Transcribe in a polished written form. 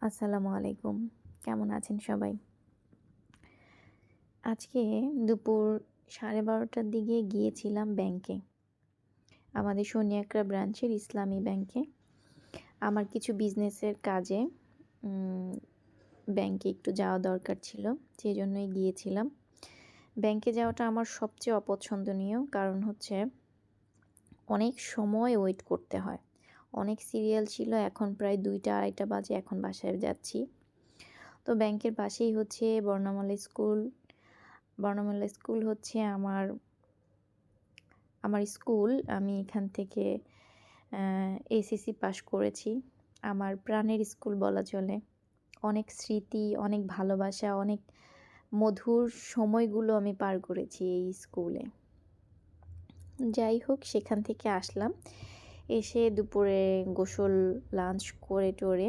আসসালামু আলাইকুম। কেমন আছেন সবাই? আজকে দুপুর 12:30টার দিকে গিয়েছিলাম ব্যাংকে। আমাদের শনিয়াকড়া ব্রাঞ্চের ইসলামী ব্যাংকে। আমার কিছু বিজনেসের কাজে উম ব্যাংকে একটু যাওয়া দরকার ছিল। সেজন্যই গিয়েছিলাম। ব্যাংকে যাওয়াটা আমার সবচেয়ে অপছন্দনীয়। কারণ হচ্ছে অনেক সময় ওয়েট করতে হয়। অনেক সিরিয়াল ছিল। এখন প্রায় ২টা ২:৩০ বাজে। এখন বাসায় যাচ্ছি। তো ব্যাংকের পাশেই হচ্ছে বর্ণমালা স্কুল। বর্ণমালা স্কুল হচ্ছে আমার স্কুল। আমি এখান থেকে এসএসসি পাস করেছি। আমার প্রাণের স্কুল বলা চলে। অনেক স্মৃতি, অনেক ভালোবাসা, অনেক মধুর সময়গুলো আমি পার করেছি এই স্কুলে। যাই হোক সেখান থেকে আসলাম। এসে দুপুরে গোসল, লাঞ্চ করে-টোরে